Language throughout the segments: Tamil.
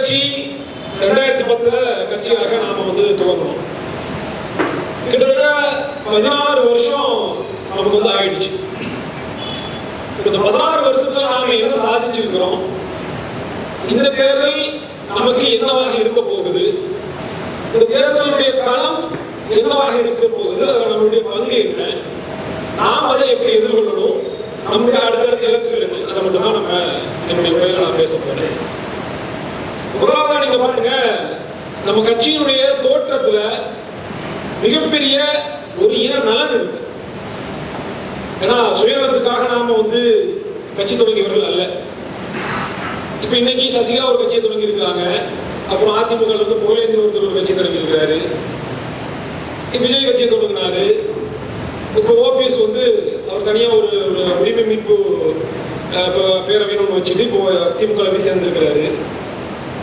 கட்சி 2010 கட்சியாக நாம துவங்கணும். கிட்டத்தட்ட 16 வருஷம் நமக்கு ஆயிடுச்சு. இந்த 16 வருஷத்துல நாம என்ன சாதிச்சிருக்கிறோம், இந்த தேர்தல் நமக்கு என்னவாக இருக்க போகுது, இந்த தேர்தலுடைய களம் என்னவாக இருக்க போகுது, நம்மளுடைய பங்கு என்ன, நாம் அதை எப்படி எதிர்கொள்ளணும், நம்முடைய அடுத்தடுத்த இலக்குகள் என்ன, அதை மட்டும்தான் நம்ம என்னுடைய உரையில நான் பேச போறேன். முதலாவதா நீங்க பாருங்க, நம்ம கட்சியினுடைய தோற்றத்துல மிகப்பெரிய ஒரு இன நலன் இருக்கு. ஏன்னா சுயநலத்துக்காக நாம கட்சி தொடங்கியவர்கள் அல்ல. இப்ப இன்னைக்கு சசிகலா ஒரு கட்சியை தொடங்கி இருக்கிறாங்க, அப்புறம் அதிமுக புகழேந்திரன் ஒருத்தர் ஒரு கட்சி தொடங்கி இருக்கிறாரு, விஜய் கட்சியை தொடங்கினாரு, இப்போ ஓபிஎஸ் அவர் தனியா ஒரு உரிமை மீட்பு பேரவைன்னு ஒன்று வச்சுட்டு இப்போ திமுக போய் சேர்ந்திருக்கிறாரு.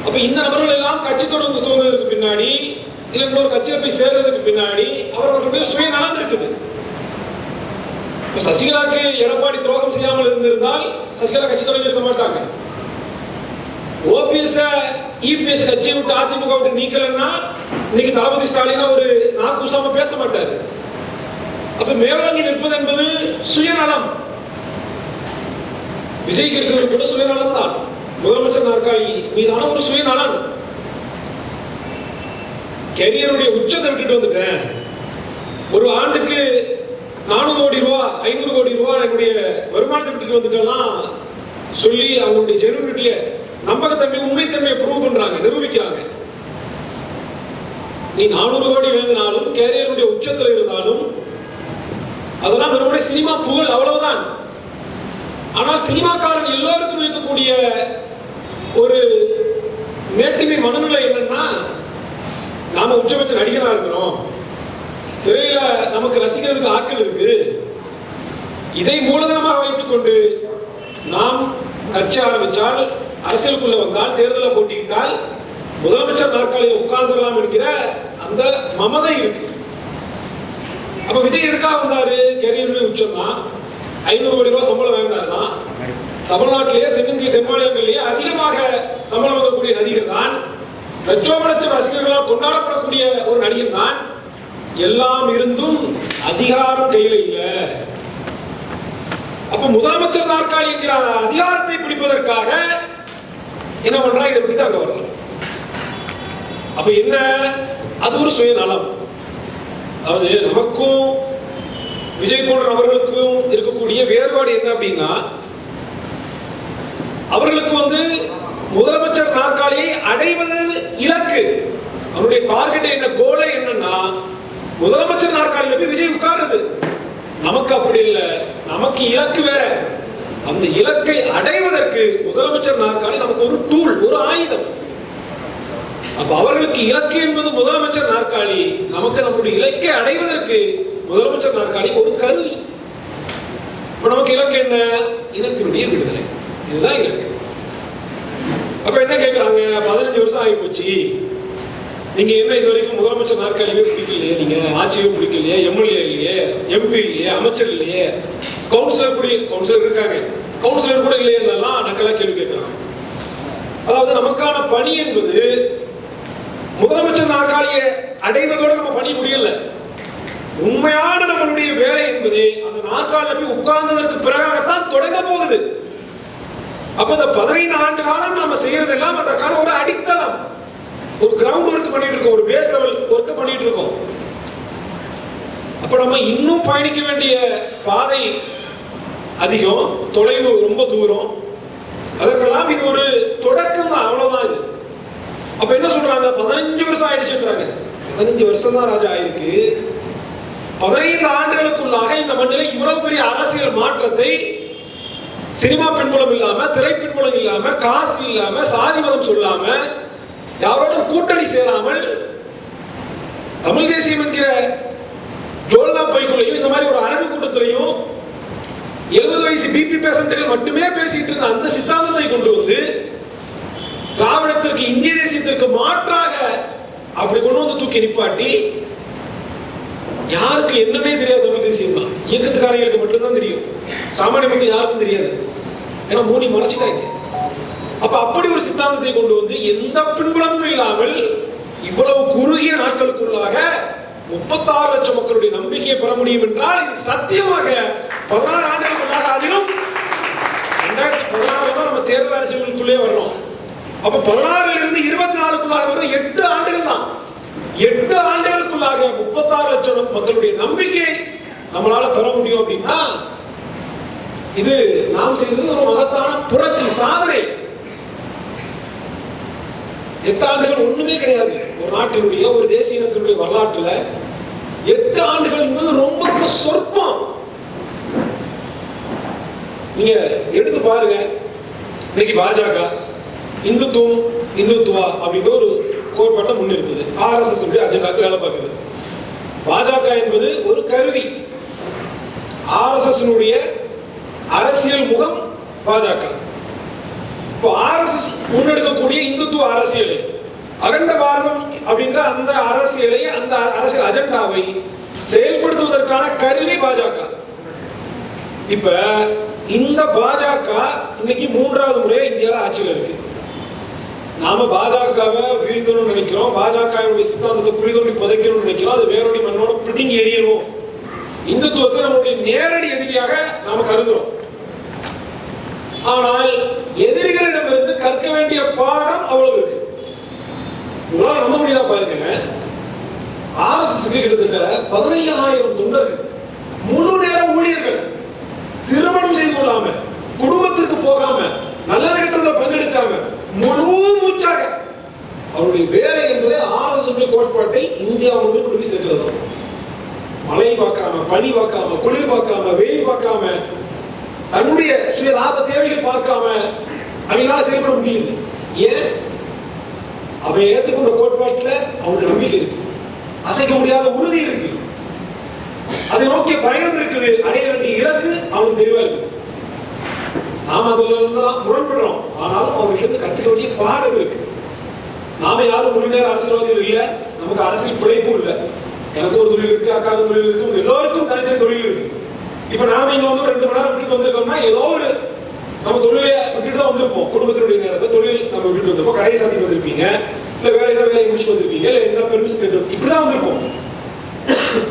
அப்ப இந்த நபர்கள் எல்லாம் கட்சி துவங்குறதுக்கு பின்னாடி இல்ல இன்னொரு கட்சியில போய் சேர்றதுக்கு பின்னாடி அவர்களுடைய சுயநலம் இருக்குது. இப்ப சசிகலாக்கு எடப்பாடி துரோகம் செய்யாமல் இருந்திருந்தால் சசிகலா கட்சி தொடங்கி இருக்க மாட்டாங்க. ஓபிஎஸ் இபிஎஸ் கட்சியை விட்டு அதிமுக விட்டு நீக்கலன்னா இன்னைக்கு தளபதி ஸ்டாலின் ஒரு நாக்கூசாம பேச மாட்டாரு. அப்ப மேலோங்கி நிற்பது என்பது சுயநலம். விஜய்க்கு இருக்கிறது கூட சுயநலம் தான். முதலமைச்சர் நாற்காலி மீதான ஒரு சுயநலன். கெரியருடைய உச்சத்தை விட்டுட்டு வந்துட்டேன், ஒரு ஆண்டுக்கு 400 கோடி ரூபாய் 500 கோடி ரூபாய் என்னுடைய வருமானத்தை விட்டுட்டு வந்துட்டெல்லாம் சொல்லி அவங்களுடைய ஜெனுவினிட்டிய நம்பகத்தன்மை உண்மைத்தன்மையை ப்ரூவ் பண்றாங்க, நிரூபிக்கிறாங்க. நீ 400 கோடி வேண்டினாலும் கேரியருடைய உச்சத்தில் இருந்தாலும் அதெல்லாம் வெறுமனே சினிமா புகழ், அவ்வளவுதான். ஆனால் சினிமாக்காரன் எல்லோருக்கும் இருக்கக்கூடிய ஒரு மேட்டிமை மனநிலை என்னன்னா, நாம உச்சபட்ச நடிகரா இருக்கிறோம், திரையில நமக்கு ரசிக்கிறதுக்கு ஆட்கள் இருக்கு, இதை மூலதனமாக வைத்துக் கொண்டு நாம் கட்சி ஆரம்பித்தால், அரசியலுக்குள்ள வந்தால், தேர்தலை போட்டியிட்டால் முதலமைச்சர் நாற்காலியில் உட்கார்ந்துடலாம் என்கிற அந்த மமதை இருக்கு. அப்ப விஜய் எதுக்காக வந்தாரு? கேரியருடைய உச்சம் தான். 500 கோடி ரூபாய் சம்பளம் வாங்கினார். தமிழ்நாட்டிலேயே தென் மாநிலங்களிலேயே அதிகமாக சம்பளம் வாங்கக்கூடிய நடிகர் தான். லட்சோப லட்சம் ரசிகர்களால் கொண்டாடப்படக்கூடிய ஒரு நடிகர் தான். எல்லாம் இருந்தும் அதிகாரம் கையில இல்ல. அப்ப முதலமைச்சர் நாற்காலி என்கிற அதிகாரத்தை பிடிப்பதற்காக என்ன பண்றா? இதை பற்றி அங்க வரலாம். அப்ப என்ன? அது ஒரு சுயநலம். அதாவது நமக்கும் விஜய் போன்ற நபர்களுக்கும் இருக்கக்கூடிய வேறுபாடு என்ன அப்படின்னா, அவர்களுக்கு முதலமைச்சர் நாற்காலியை அடைவது இலக்கு, அவருடைய டார்கெட் என்ன, கோலை என்னன்னா முதலமைச்சர் நாற்காலியில போய் விஜய் உட்காருது. நமக்கு அப்படி இல்லை, நமக்கு இலக்கு வேற. அந்த இலக்கை அடைவதற்கு முதலமைச்சர் நாற்காலி நமக்கு ஒரு டூல், ஒரு ஆயுதம். அப்ப அவர்களுக்கு இலக்கு என்பது முதலமைச்சர் நாற்காலி, நமக்கு நம்முடைய இலக்கை அடைவதற்கு முதலமைச்சர் நாற்காலி ஒரு கருவி. இப்ப நமக்கு இலக்கு என்ன? இனத்தினுடைய விடுதலை, இதுதான் இலக்கு. அப்ப என்ன கேட்கிறாங்க? 15 வருஷம் ஆகி போச்சு, நீங்க என்ன இது வரைக்கும் முதலமைச்சர் நாற்காலியே பிடிக்கலையே, நீங்க ஆட்சியே பிடிக்கலையே, எம்எல்ஏ இல்லையே, எம்பி இல்லையே, அமைச்சர் இல்லையே, கவுன்சிலர் இருக்காங்க, கவுன்சிலர் கூட இல்லையெல்லாம் நக்கலா கேள்வி கேட்கிறாங்க. அதாவது நமக்கான பணி என்பது முதலமைச்சர் நாற்காலியை அடைவதோடு நம்ம பணி முடியல. உண்மையான நம்மளுடைய வேலை என்பது அந்த நாற்காலில போய் உட்கார்ந்ததற்கு பிறகாகத்தான் தொடங்க போகுது. அப்ப இந்த 15 ஆண்டு காலம் நம்ம செய்யறதெல்லாம் அதற்கான ஒரு அடித்தளம், ஒரு கிரவுண்ட் ஒர்க் பண்ணிட்டு இருக்கோம், ஒரு பேஸ் லெவல் ஒர்க் பண்ணிட்டு இருக்கோம். அப்ப நம்ம இன்னும் பயணிக்க வேண்டிய பாதை அதிகம், தொலைவு ரொம்ப தூரம். அதற்கெல்லாம் இது ஒரு தொடக்கம் தான், அவ்வளவுதான் இது. அப்ப என்ன சொல்றாங்க? 15 வருஷம் ஆயிடுச்சுன்றாங்க. 15 வருஷம் தான் ராஜா ஆயிருக்கு. 15 ஆண்டுகளுக்குள்ளாக இந்த மண்ணில இவ்வளவு பெரிய அரசியல் மாற்றத்தை சினிமா பின்புலம் இல்லாம, திரை பின்புலம் இல்லாம, காசு இல்லாம, சாதி மதம் சொல்லாம, யாரோடும் கூட்டணி சேராமல், தமிழ் தேசியம் என்கிற ஜோல்னா பைக்குள்ளையும் இந்த மாதிரி ஒரு அரங்கு கூட்டத்திலையும் 70 வயசு பிபி பேஷண்ட்கள் மட்டுமே பேசிட்டு இருந்த அந்த சித்தாந்தத்தை கொண்டு வந்து திராவிடத்திற்கு, இந்திய தேசியத்திற்கு மாற்றாக அப்படி கொண்டு வந்து தூக்கி நிப்பாட்டி, யாருக்கு என்னன்னே தெரியாது. தமிழ் தேசியம் தான் இயக்கத்துக்காரங்களுக்கு மட்டும்தான் தெரியும், சாமானிய மக்கள் யாருக்கும் தெரியாது. ஏன்னா மூடி மறைச்சிட்டாங்க. அப்ப அப்படி ஒரு சித்தாந்தத்தை கொண்டு வந்து எந்த பின்புலமும் இல்லாமல் இவ்வளவு குறுகிய நாட்களுக்குள்ளாக 36 லட்சம் மக்களுடைய நம்பிக்கையை பெற முடியும் என்றால் இது சத்தியமாக 16 ஆண்டுகளுக்குள்ளாக, அதிலும் 2016 நம்ம தேர்தல் அரசியலுக்குள்ளே வர்றோம். அப்ப 16 இருந்து 24க்குள்ளாக வரும் 8 ஆண்டுகள் தான். 8 ஆண்டுகளுக்குள்ளாக 36 லட்சம் மக்களுடைய நம்பிக்கையை நம்மளால பெற முடியும் அப்படின்னா இது நாம் செய்தது ஒரு மகத்தான புரட்சி, சாதனை. 8 ஆண்டுகள் ஒண்ணுமே கிடையாது. ஒரு நாட்டினுடைய, ஒரு தேசிய இனத்தினுடைய வரலாற்றுல 8 ஆண்டுகள் என்பது ரொம்ப ரொம்ப சொற்பம். நீங்க எடுத்து பாருங்க. இன்னைக்கு பாஜக இந்துத்துவம், இந்துத்துவா அப்படிங்கிற ஒரு கோட்பாட்டை முன்னிறுத்துது. RSS உடைய அஜெண்டாக்கு வேலை பார்க்குது. பாஜக என்பது ஒரு கருவி. RSS அரசியல் முகம் பாஜக. இப்போ RSS முன்னெடுக்கக்கூடிய இந்துத்துவ அரசியலை, அகண்ட பாரதம் அப்படின்ற அந்த அரசியலை, அந்த அரசியல் அஜெண்டாவை செயல்படுத்துவதற்கான கருவி பாஜக. இப்ப இந்த பாஜக இன்னைக்கு 3வது முறையா இந்தியாவில் ஆட்சியில் இருக்கு. நாம பாஜகவை வீழ்த்தணும்னு நினைக்கிறோம், பாஜகவுடைய சித்தாந்தத்தை புரிதொண்டி புதைக்கணும்னு நினைக்கிறோம், அது வேரோடி மண்ணோட பிடிங்கி எறியணும். இந்துத்துவத்தை நம்முடைய நேரடி எதிரியாக நாம கருதுறோம். ஆனால் எதிரிகளிடமிருந்து கற்க வேண்டிய பாடம் அவ்வளவு இருக்கு. உங்களால் நம்ப முடியாத பாருங்க, RSS கிட்டத்தட்ட 15,000 தொண்டர்கள், முழு நேர ஊழியர்கள், திருமணம் செய்து கொள்ளாம, குடும்பத்திற்கு போகாம, நல்லது கெட்டதுல பங்கெடுக்காம, முழு மூச்சாக அவருடைய வேலை என்பது RSS கோட்பாட்டை இந்தியாவுடைய கொண்டு போய் சேர்க்கிறது. மழை பார்க்காம, பனி பார்க்காம, குளிர் பார்க்காம, வெயில் பார்க்காம, தன்னுடைய சுய லாப தேவைகள் பார்க்காம அவங்களால செயல்பட முடியுது. ஏன்? அவன் ஏற்றுக்கொண்ட கோட்பாட்டில் அவனுக்கு நம்பிக்கை இருக்கு, அசைக்க முடியாத உறுதி இருக்கு, அதை நோக்கிய பயணம் இருக்குது, அடைய வேண்டிய இலக்கு அவனுக்கு தெளிவா இருக்கு. நாம அதுல இருந்து முரண்படுறோம், ஆனாலும் அவங்களுக்கு இருந்து கற்றுக்க வேண்டிய பாடம் இருக்கு. நாம யாரும் முழு நேர அரசியல்வாதிகள் இல்லை, நமக்கு அரசியல் பிழைப்பும் இல்லை. எனக்கு ஒரு தொழில் இருக்கு, அக்காவுக்கு தொழில் இருக்கு, எல்லோருக்கும் தனித்தனி தொழில் இருக்கு. இப்ப நாம இங்க வந்து 2 மணி நேரம் விட்டுட்டு வந்திருக்கோம்னா ஏதோ ஒரு நம்ம தொழிலை விட்டுட்டு தான் வந்திருப்போம். குடும்பத்தினுடைய நேரத்தை தொழில் நம்ம விட்டுட்டு வந்திருப்போம், கடையை சாத்தி வந்திருப்பீங்க, இல்ல வேலையை முடிச்சு வந்திருப்பீங்க, இல்ல என்ன பெருமிஷன் கேட்டு இப்படிதான் வந்திருப்போம்.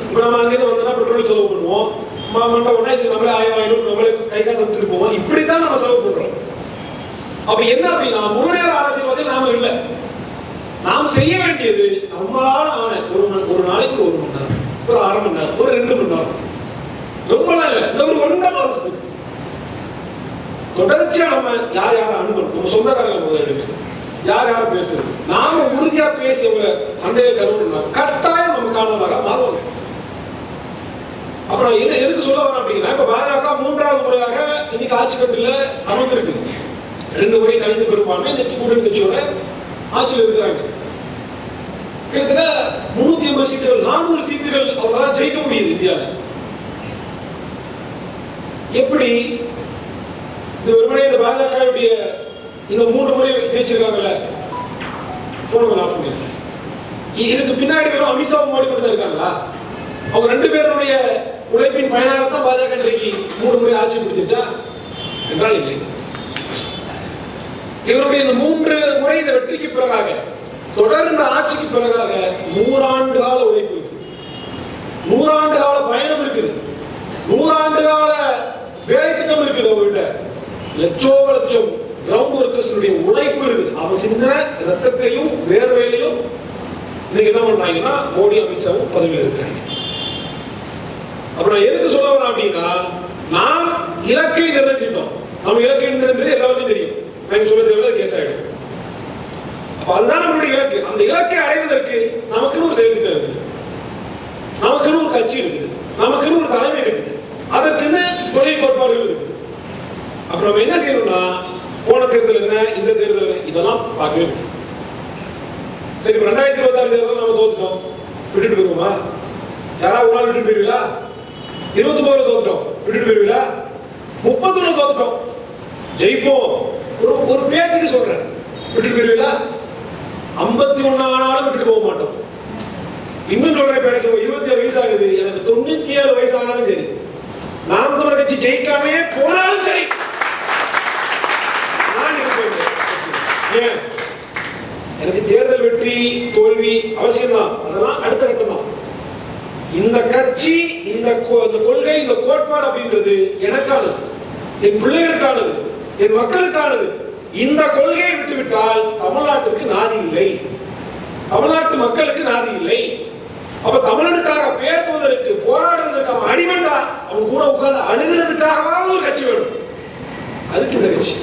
இப்ப நம்ம அங்கிருந்து வந்தோம்னா பெட்ரோல் செலவு பண்ணுவோம், மண்ட உடனே இது நம்மளே 1000-500 நம்மளே கை காசு விட்டுட்டு போவோம். இப்படித்தான் நம்ம செலவு பண்றோம். அப்ப என்ன அப்படின்னா முழு நேர அரசியல்வாதி நாம இல்லை. நாம் செய்ய வேண்டியது நம்மளால ஆன ஒரு நாளைக்கு 1 மணி நேரம், ஒரு 1/2 மணி நேரம், ஒரு 2 மணி நேரம், ரொம்ப இல்ல, இந்த ஒரு 1.5 மாசம் தொடர்ச்சியா நம்ம யார் அணுகணும், நம்ம சொந்தக்காரங்க முதல்ல யார் பேசுறது, நாம உறுதியா பேசி அவங்க அண்டைய கருவணும்னா கட்டாயம் நம்ம காணவராக மாறுவாங்க. அப்புறம் என்ன எதுக்கு சொல்ல வரேன் அப்படின்னா, இப்ப பாஜக 3வது முறையாக இன்னைக்கு ஆட்சி கட்டில அமர்ந்திருக்கு. 2 முறை கழிந்து பெரும்பான்மை இன்னைக்கு கூட்டணி கட்சியோட ஆட்சியில் இருக்கிறாங்க. கிட்டத்தட்ட 350 சீட்டுகள், 400 சீட்டுகள் அவங்களால ஜெயிக்க முடியுது இந்தியாவில். எப்படி? இந்த வெறுமனே இந்த பாஜகவுடைய இந்த 3 முறை ஜெயிச்சிருக்காங்கல்ல, இதுக்கு பின்னாடி வெறும் அமித்ஷா மோடி மட்டும் தான் இருக்காங்களா? அவங்க 2 பேருடைய உழைப்பின் பயனாகத்தான் பாஜக இன்றைக்கு 3 முறை ஆட்சி பிடிச்சிருச்சா என்றால் இல்லை. இவருடைய இந்த 3 முறை இந்த வெற்றிக்கு பிறகாக, தொடர்ந்த ஆட்சிக்கு பிறகாக 100 ஆண்டு கால உழைப்பு இருக்கு, 100 ஆண்டு கால பயணம் இருக்குது, 100 ஆண்டு கால வேலை திட்டம் இருக்குது. அவங்ககிட்ட லட்சம் கிரவுண்ட் ஒர்க்கர்ஸுடைய உழைப்பு இருக்குது. அவன் சிந்தன ரத்தத்தையும் வேர்வையிலையும் இன்னைக்கு என்ன பண்றாங்கன்னா மோடி அமித்ஷாவும் பதவியில் இருக்கிறாங்க. அப்புறம் எதுக்கு சொல்ல வரேன் அப்படின்னா, நாம் இலக்கை நிர்ணயிச்சிட்டோம். நம்ம இலக்கை நிர்ணயிக்கிறது எல்லாருக்கும் தெரியும், நான் சொல்ல தேவையில்ல, கேஸ் ஆகிடும். அப்ப அதுதான் நம்மளுடைய இலக்கு. அந்த இலக்கை அடைவதற்கு நமக்குன்னு ஒரு செயல்திட்டம் இருக்குது, நமக்குன்னு ஒரு கட்சி இருக்குது, நமக்குன்னு ஒரு தலைமை இருக்குது, அதற்குன்னு கொள்கை கோட்பாடுகள் இருக்குது. அப்புறம் நம்ம என்ன செய்யணும்னா, போன தேர்தல் என்ன, இந்த தேர்தல் இதெல்லாம் பார்க்கவே முடியும். சரி, 2026 தேர்தல் நம்ம தோத்துட்டோம், விட்டுட்டு போயிருவோமா? யாராவது ஒரு நாள் விட்டுட்டு போயிருவீங்களா? 29 தோத்துட்டோம், விட்டுட்டு போயிருவீங்களா? 30 தோத்துட்டோம், ஜெயிப்போம் ஒரு பேச்சுக்கு சொல்றேன், விட்டுட்டு போயிருவீங்களா? 51 ஆனாலும் விட்டுட்டு போக மாட்டோம். இன்னும் சொல்றேன், எனக்கு 27 வயசு ஆகுது, எனக்கு 97 வயசு ஆனாலும் சரி, நாம் தமிழர் கட்சி ஜெயிக்காமே போனாலும் சரி, நான் எனக்கு தேர்தல் வெற்றி தோல்வி அவசியம்தான், அதெல்லாம் அடுத்த கட்டம் தான். இந்த கட்சி, இந்த கொள்கை, இந்த கோட்பாடு அப்படின்றது எனக்கானது, என் பிள்ளைகளுக்கானது, என் மக்களுக்கானது. இந்த கொள்கையை விட்டுவிட்டால் தமிழ்நாட்டுக்கு நாதி இல்லை, தமிழ்நாட்டு மக்களுக்கு நாதி இல்லை. அப்ப தமிழனுக்காக பேசுவதற்கு, போராடுவதற்கு அவன் அடிமட்டா, அவன் கூட உட்கார்ந்து அழுகிறதுக்காகவாவது ஒரு கட்சி வேணும். அதுக்கு இந்த கட்சி.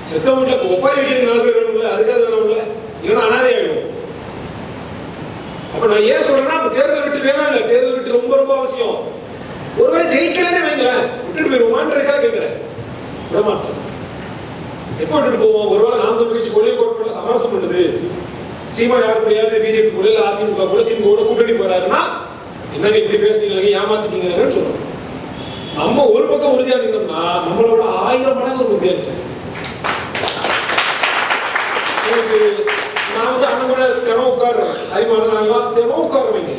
செத்த வீட்டுல ஒப்பாரி வைக்கிறது 4 பேர் வேணும்ல, அதுக்காக வேணும்ல, இவன் அனாதை ஆகிடும். அப்ப நான் ஏன் சொல்றேன்னா, தேர்தல் விட்டு வேணாம் இல்ல, தேர்தல் விட்டு ரொம்ப ரொம்ப அவசியம். ஒருவேளை ஜெயிக்கலன்னே வைங்களேன், விட்டுட்டு போயிருவோமான்றதுக்காக கேட்கிறேன். விட மாட்டேன். எப்போ விட்டுட்டு போவோம்? ஒருவேளை நாம் தமிழ் கட்சி கொள்கை கோட்பாடு சமரசம் பண்ணுது, சீமான் யாரும் முடியாது, பிஜேபி கூட இல்ல, அதிமுக கூட, திமுக கூட்டணி போறாருன்னா என்னங்க இப்படி பேசுறீங்க, ஏமாத்திட்டீங்கன்னு சொல்றோம். நம்ம ஒரு பக்கம் உறுதியா இருக்கோம்னா நம்மளோட 1000 மடங்கு உறுதியா இருக்கு. நான் வந்து அண்ணன் கூட தினம் உட்காடுறேன், அறிவாளர் தினம் உட்காடுறவங்க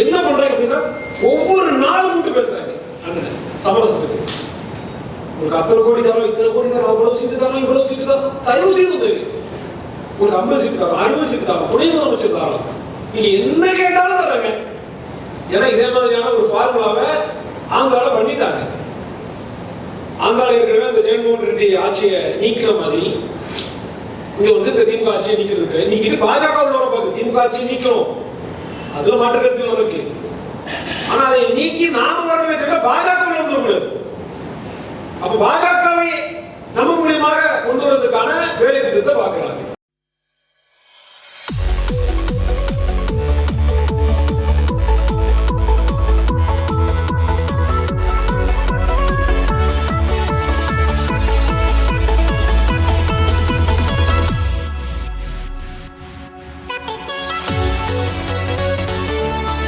என்ன பண்றாங்க அப்படின்னா, ஒவ்வொரு நாளும் கூட்டு பேசுறாங்க. அண்ணன் சமரசத்துக்கு உங்களுக்கு அத்தனை கோடி தரோம், இத்தனை கோடி தரோம், அவ்வளவு சீட்டு தரோம், இவ்வளவு சீட்டு தரோம், தயவு செய்து உதவி, ஒரு 50 சீட்டு தரோம், 60 சீட்டு தரோம், துணை முதலமைச்சர் தரோம், நீங்க என்ன கேட்டாலும் தர்றாங்க. ஏன்னா இதே மாதிரியான ஒரு ஃபார்முலாவை ஆந்திரால பண்ணிட்டாங்க. ஆந்திரால இருக்கிற இந்த ஜெகன்மோகன் ரெட்டி ஆட்சியை நீக்கிற மாதிரி இங்க வந்து இந்த திமுக ஆட்சியை நீக்கிறதுக்கு நீக்கிட்டு பாஜக உள்ளவரை பார்த்து திமுக ஆட்சியை நீக்கணும், அதுல மாற்றுறது நமக்கு. ஆனா அதை நீக்கி நாம வரவே தவிர பாஜக வந்துடக்கூடாது. அப்ப பாஜகவை நம்ம மூலியமாக கொண்டு வருவதற்கான வேலை